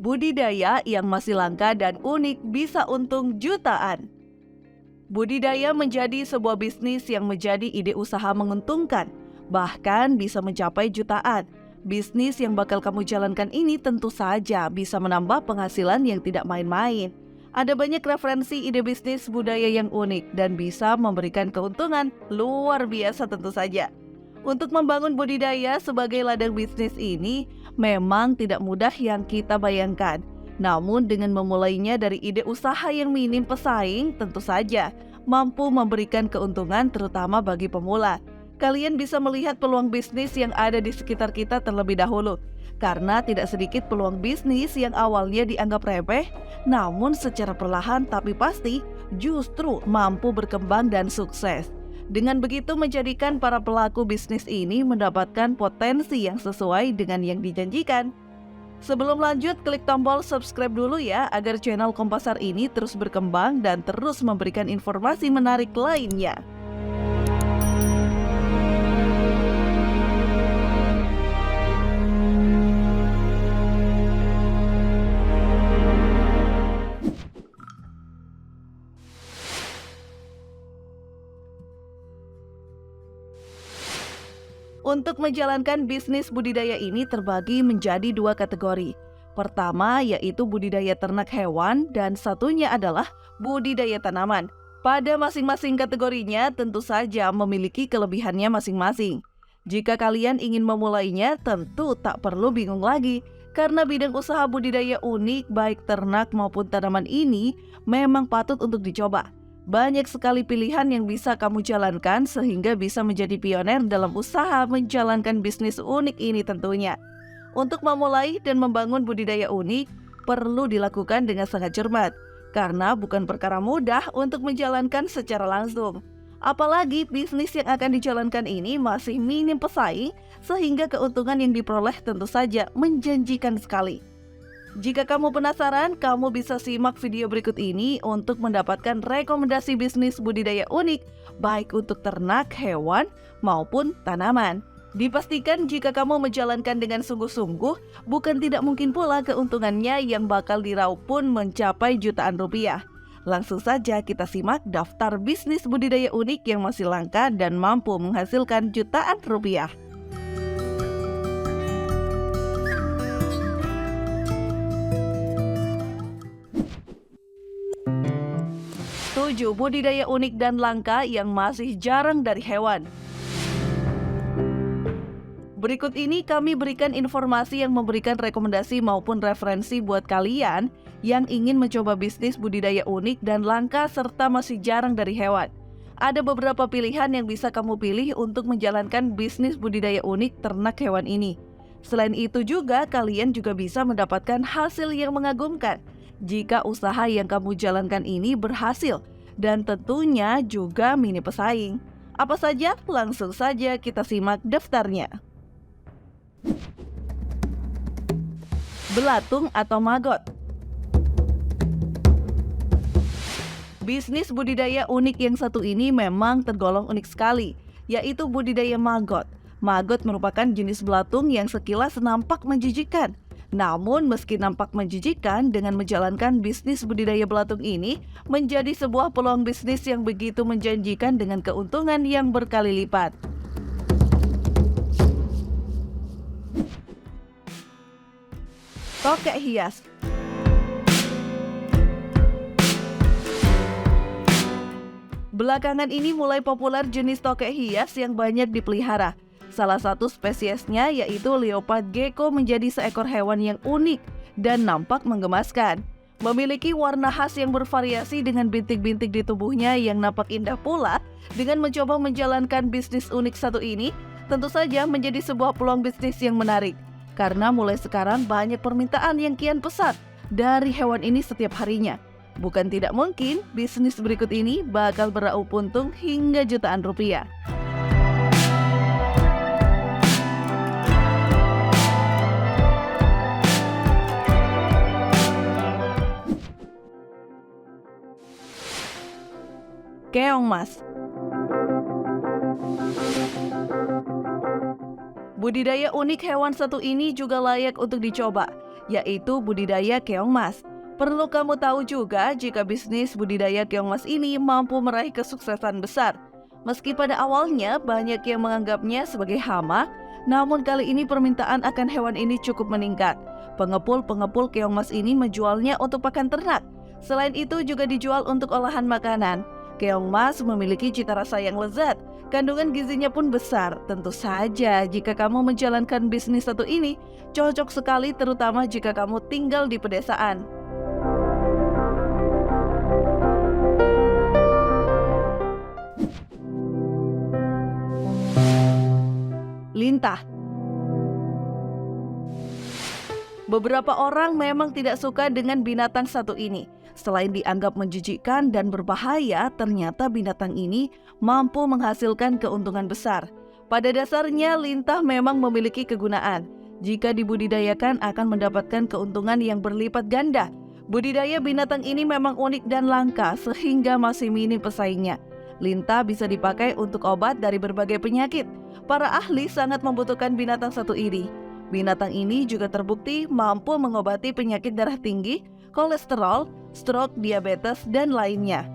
Budidaya yang masih langka dan unik bisa untung jutaan. Budidaya menjadi sebuah bisnis yang menjadi ide usaha menguntungkan, bahkan bisa mencapai jutaan. Bisnis yang bakal kamu jalankan ini tentu saja bisa menambah penghasilan yang tidak main-main. Ada banyak referensi ide bisnis budaya yang unik dan bisa memberikan keuntungan luar biasa tentu saja. Untuk membangun budidaya sebagai ladang bisnis ini memang tidak mudah yang kita bayangkan. Namun dengan memulainya dari ide usaha yang minim pesaing tentu saja mampu memberikan keuntungan terutama bagi pemula. Kalian bisa melihat peluang bisnis yang ada di sekitar kita terlebih dahulu. Karena tidak sedikit peluang bisnis yang awalnya dianggap remeh, namun secara perlahan tapi pasti justru mampu berkembang dan sukses. Dengan begitu menjadikan para pelaku bisnis ini mendapatkan potensi yang sesuai dengan yang dijanjikan. Sebelum lanjut, klik tombol subscribe dulu ya agar channel Kompasar ini terus berkembang dan terus memberikan informasi menarik lainnya. Untuk menjalankan bisnis budidaya ini terbagi menjadi dua kategori. Pertama yaitu budidaya ternak hewan dan satunya adalah budidaya tanaman. Pada masing-masing kategorinya tentu saja memiliki kelebihannya masing-masing. Jika kalian ingin memulainya tentu tak perlu bingung lagi karena bidang usaha budidaya unik baik ternak maupun tanaman ini memang patut untuk dicoba. Banyak sekali pilihan yang bisa kamu jalankan sehingga bisa menjadi pioner dalam usaha menjalankan bisnis unik ini tentunya. Untuk memulai dan membangun budidaya unik, perlu dilakukan dengan sangat cermat, karena bukan perkara mudah untuk menjalankan secara langsung. Apalagi bisnis yang akan dijalankan ini masih minim pesaing, sehingga keuntungan yang diperoleh tentu saja menjanjikan sekali. Jika kamu penasaran, kamu bisa simak video berikut ini untuk mendapatkan rekomendasi bisnis budidaya unik, baik untuk ternak, hewan, maupun tanaman. Dipastikan jika kamu menjalankan dengan sungguh-sungguh, bukan tidak mungkin pula keuntungannya yang bakal diraup pun mencapai jutaan rupiah. Langsung saja kita simak daftar bisnis budidaya unik yang masih langka dan mampu menghasilkan jutaan rupiah. 7. Budidaya unik dan langka yang masih jarang dari hewan. Berikut ini kami berikan informasi yang memberikan rekomendasi maupun referensi buat kalian yang ingin mencoba bisnis budidaya unik dan langka serta masih jarang dari hewan. Ada beberapa pilihan yang bisa kamu pilih untuk menjalankan bisnis budidaya unik ternak hewan ini. Selain itu juga kalian juga bisa mendapatkan hasil yang mengagumkan jika usaha yang kamu jalankan ini berhasil dan tentunya juga minim pesaing. Apa saja? Langsung saja kita simak daftarnya. Belatung atau maggot. Bisnis budidaya unik yang satu ini memang tergolong unik sekali, yaitu budidaya maggot. Maggot merupakan jenis belatung yang sekilas nampak menjijikkan. Namun meski nampak menjijikkan, dengan menjalankan bisnis budidaya belatung ini menjadi sebuah peluang bisnis yang begitu menjanjikan dengan keuntungan yang berkali lipat. Tokek hias. Belakangan ini mulai populer jenis tokek hias yang banyak dipelihara. Salah satu spesiesnya yaitu leopard gecko menjadi seekor hewan yang unik dan nampak menggemaskan. Memiliki warna khas yang bervariasi dengan bintik-bintik di tubuhnya yang nampak indah pula. Dengan mencoba menjalankan bisnis unik satu ini, tentu saja menjadi sebuah peluang bisnis yang menarik. Karena mulai sekarang banyak permintaan yang kian pesat dari hewan ini setiap harinya. Bukan tidak mungkin bisnis berikut ini bakal beraup untung hingga jutaan rupiah. Keong mas. Budidaya unik hewan satu ini juga layak untuk dicoba. yaitu budidaya keong mas. Perlu kamu tahu juga jika bisnis budidaya keong mas ini mampu meraih kesuksesan besar. Meski pada awalnya banyak yang menganggapnya sebagai hama, namun kali ini permintaan akan hewan ini cukup meningkat. Pengepul-pengepul keong mas ini menjualnya untuk pakan ternak. Selain itu juga dijual untuk olahan makanan. Keong mas memiliki cita rasa yang lezat, kandungan gizinya pun besar. Tentu saja jika kamu menjalankan bisnis satu ini, cocok sekali terutama jika kamu tinggal di pedesaan. Lintah. Beberapa orang memang tidak suka dengan binatang satu ini. Selain dianggap menjijikkan dan berbahaya, ternyata binatang ini mampu menghasilkan keuntungan besar. Pada dasarnya, lintah memang memiliki kegunaan. Jika dibudidayakan akan mendapatkan keuntungan yang berlipat ganda. Budidaya binatang ini memang unik dan langka sehingga masih minim pesaingnya. Lintah bisa dipakai untuk obat dari berbagai penyakit. Para ahli sangat membutuhkan binatang satu ini. Binatang ini juga terbukti mampu mengobati penyakit darah tinggi, kolesterol, stroke, diabetes, dan lainnya.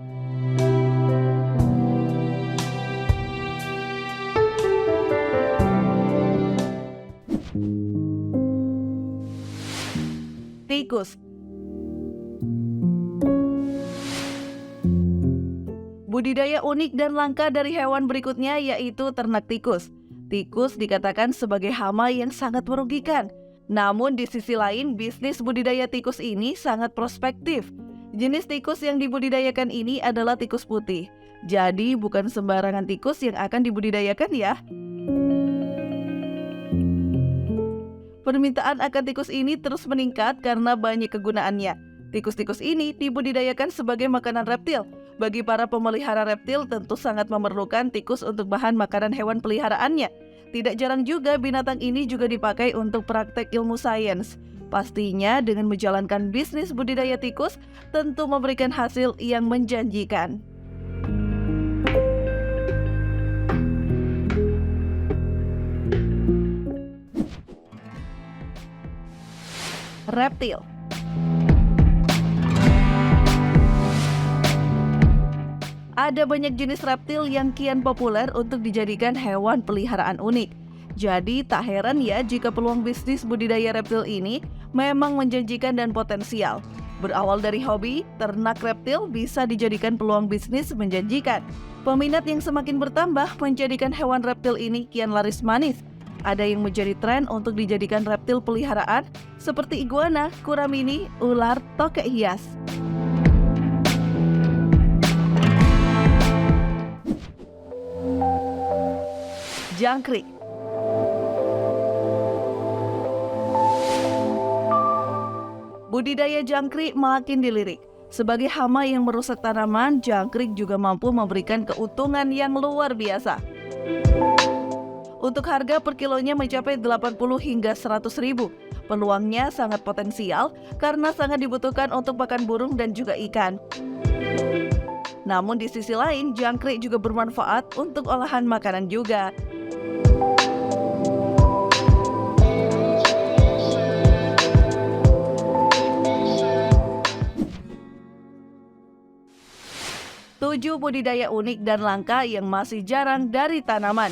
Tikus. Budidaya unik dan langka dari hewan berikutnya yaitu ternak tikus. Tikus dikatakan sebagai hama yang sangat merugikan. Namun di sisi lain, bisnis budidaya tikus ini sangat prospektif. Jenis tikus yang dibudidayakan ini adalah tikus putih. Jadi bukan sembarangan tikus yang akan dibudidayakan ya. Permintaan akan tikus ini terus meningkat karena banyak kegunaannya. Tikus-tikus ini dibudidayakan sebagai makanan reptil. Bagi para pemelihara reptil tentu sangat memerlukan tikus untuk bahan makanan hewan peliharaannya. Tidak jarang juga binatang ini juga dipakai untuk praktek ilmu sains. Pastinya dengan menjalankan bisnis budidaya tikus tentu memberikan hasil yang menjanjikan. Reptil. Ada banyak jenis reptil yang kian populer untuk dijadikan hewan peliharaan unik. Jadi tak heran ya jika peluang bisnis budidaya reptil ini memang menjanjikan dan potensial. Berawal dari hobi, ternak reptil bisa dijadikan peluang bisnis menjanjikan. Peminat yang semakin bertambah menjadikan hewan reptil ini kian laris manis. Ada yang menjadi tren untuk dijadikan reptil peliharaan seperti iguana, kura mini, ular, tokek hias. Jangkrik. Budidaya jangkrik makin dilirik. Sebagai hama yang merusak tanaman, jangkrik juga mampu memberikan keuntungan yang luar biasa. Untuk harga per kilonya mencapai 80 hingga 100 ribu. Peluangnya sangat potensial karena sangat dibutuhkan untuk pakan burung dan juga ikan. Namun di sisi lain, jangkrik juga bermanfaat untuk olahan makanan juga. Tujuh budidaya unik dan langka yang masih jarang dari tanaman.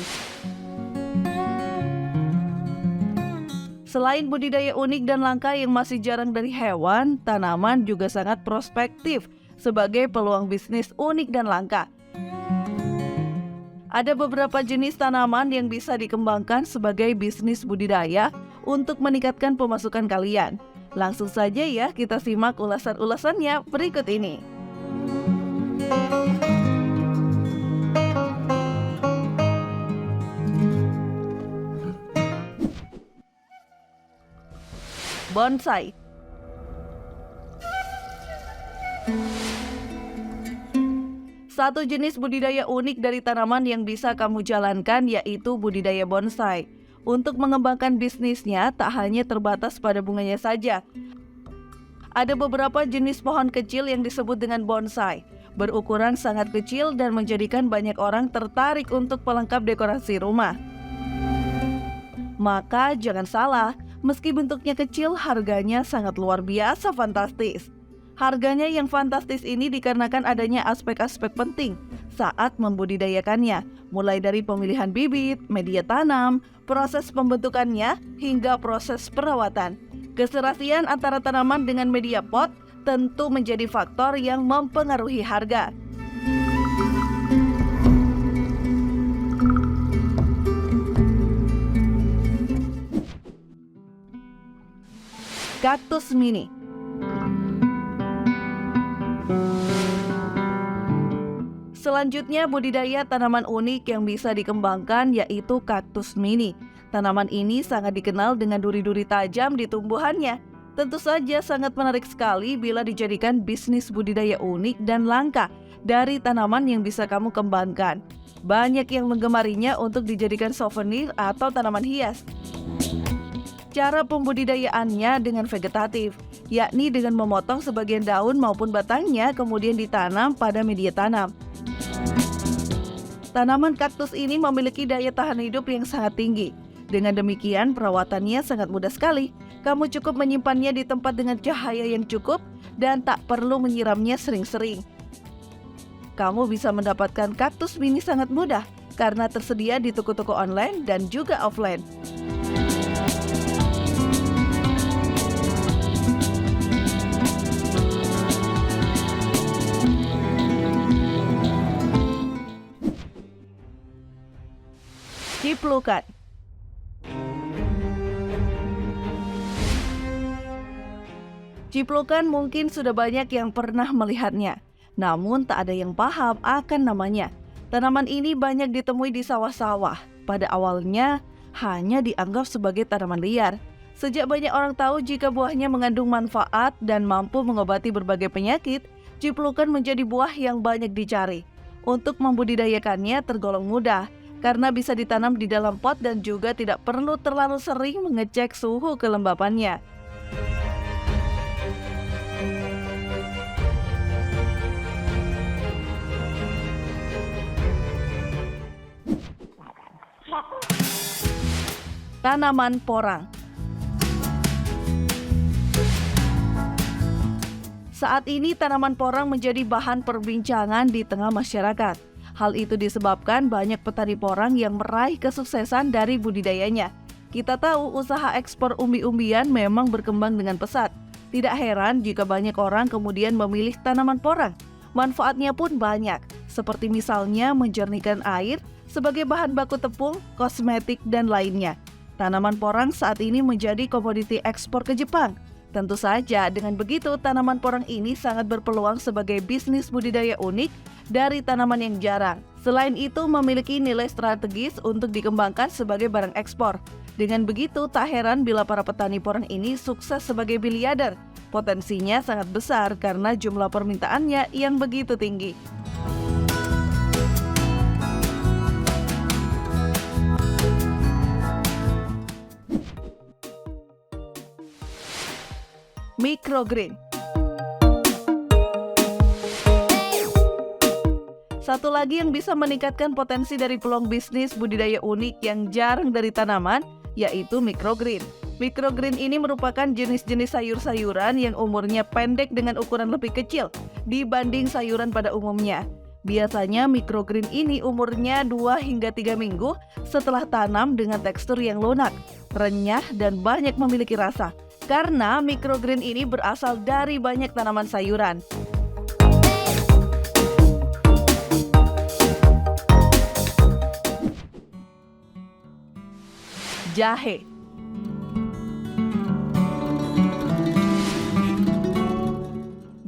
Selain budidaya unik dan langka yang masih jarang dari hewan, tanaman juga sangat prospektif sebagai peluang bisnis unik dan langka. Ada beberapa jenis tanaman yang bisa dikembangkan sebagai bisnis budidaya untuk meningkatkan pemasukan kalian. Langsung saja ya kita simak ulasan-ulasannya berikut ini. Bonsai. Satu jenis budidaya unik dari tanaman yang bisa kamu jalankan yaitu budidaya bonsai. Untuk mengembangkan bisnisnya tak hanya terbatas pada bunganya saja. Ada beberapa jenis pohon kecil yang disebut dengan bonsai. Berukuran sangat kecil dan menjadikan banyak orang tertarik untuk pelengkap dekorasi rumah. Maka jangan salah, Meski bentuknya kecil, harganya sangat luar biasa fantastis. Harganya yang fantastis ini dikarenakan adanya aspek-aspek penting saat membudidayakannya, mulai dari pemilihan bibit, media tanam, proses pembentukannya, hingga proses perawatan. Keserasian antara tanaman dengan media pot tentu menjadi faktor yang mempengaruhi harga. Kaktus mini. Selanjutnya, budidaya tanaman unik yang bisa dikembangkan yaitu kaktus mini. Tanaman ini sangat dikenal dengan duri-duri tajam di tumbuhannya. Tentu saja sangat menarik sekali bila dijadikan bisnis budidaya unik dan langka dari tanaman yang bisa kamu kembangkan. Banyak yang menggemarinya untuk dijadikan souvenir atau tanaman hias. Cara pembudidayaannya dengan vegetatif, yakni dengan memotong sebagian daun maupun batangnya kemudian ditanam pada media tanam. Tanaman kaktus ini memiliki daya tahan hidup yang sangat tinggi. Dengan demikian, perawatannya sangat mudah sekali. Kamu cukup menyimpannya di tempat dengan cahaya yang cukup dan tak perlu menyiramnya sering-sering. Kamu bisa mendapatkan kaktus mini sangat mudah karena tersedia di toko-toko online dan juga offline. Ciplukan. Ciplukan mungkin sudah banyak yang pernah melihatnya, namun tak ada yang paham akan namanya. Tanaman ini banyak ditemui di sawah-sawah. Pada awalnya hanya dianggap sebagai tanaman liar. Sejak banyak orang tahu jika buahnya mengandung manfaat dan mampu mengobati berbagai penyakit, ciplukan menjadi buah yang banyak dicari. Untuk membudidayakannya tergolong mudah, karena bisa ditanam di dalam pot dan juga tidak perlu terlalu sering mengecek suhu kelembapannya. Tanaman porang. Saat ini tanaman porang menjadi bahan perbincangan di tengah masyarakat. Hal itu disebabkan banyak petani porang yang meraih kesuksesan dari budidayanya. Kita tahu usaha ekspor umbi-umbian memang berkembang dengan pesat. Tidak heran jika banyak orang kemudian memilih tanaman porang. Manfaatnya pun banyak, seperti misalnya menjernihkan air sebagai bahan baku tepung, kosmetik, dan lainnya. Tanaman porang saat ini menjadi komoditi ekspor ke Jepang. Tentu saja dengan begitu tanaman porang ini sangat berpeluang sebagai bisnis budidaya unik dari tanaman yang jarang. Selain itu memiliki nilai strategis untuk dikembangkan sebagai barang ekspor. Dengan begitu tak heran bila para petani porang ini sukses sebagai miliarder. Potensinya sangat besar karena jumlah permintaannya yang begitu tinggi. Microgreen. Satu lagi yang bisa meningkatkan potensi dari peluang bisnis budidaya unik yang jarang dari tanaman, yaitu microgreen. Microgreen ini merupakan jenis-jenis sayur-sayuran yang umurnya pendek dengan ukuran lebih kecil dibanding sayuran pada umumnya. Biasanya microgreen ini umurnya 2 hingga 3 minggu setelah tanam dengan tekstur yang lunak, renyah, dan banyak memiliki rasa. Karena microgreen ini berasal dari banyak tanaman sayuran. Jahe.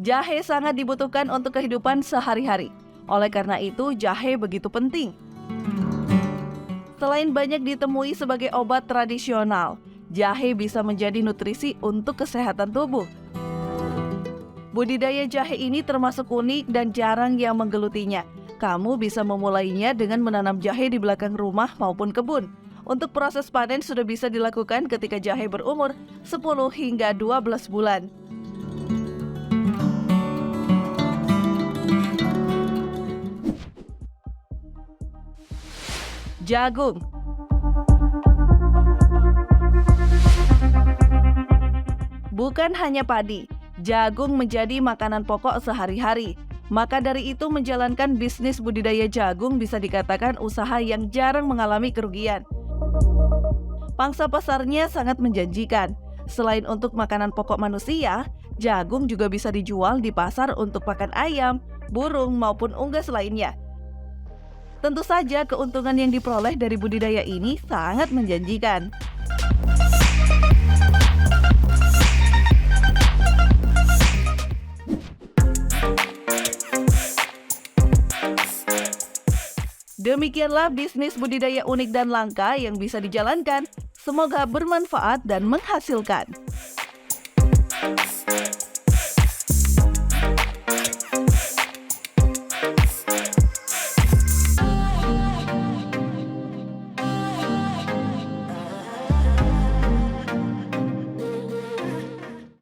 Jahe sangat dibutuhkan untuk kehidupan sehari-hari. Oleh karena itu, jahe begitu penting. Selain banyak ditemui sebagai obat tradisional, jahe bisa menjadi nutrisi untuk kesehatan tubuh. Budidaya jahe ini termasuk unik dan jarang yang menggelutinya. Kamu bisa memulainya dengan menanam jahe di belakang rumah maupun kebun. Untuk proses panen sudah bisa dilakukan ketika jahe berumur 10 hingga 12 bulan. Jagung. Bukan hanya padi, jagung menjadi makanan pokok sehari-hari. Maka dari itu menjalankan bisnis budidaya jagung bisa dikatakan usaha yang jarang mengalami kerugian. Pangsa pasarnya sangat menjanjikan. Selain untuk makanan pokok manusia, jagung juga bisa dijual di pasar untuk pakan ayam, burung maupun unggas lainnya. Tentu saja keuntungan yang diperoleh dari budidaya ini sangat menjanjikan. Demikianlah bisnis budidaya unik dan langka yang bisa dijalankan. Semoga bermanfaat dan menghasilkan.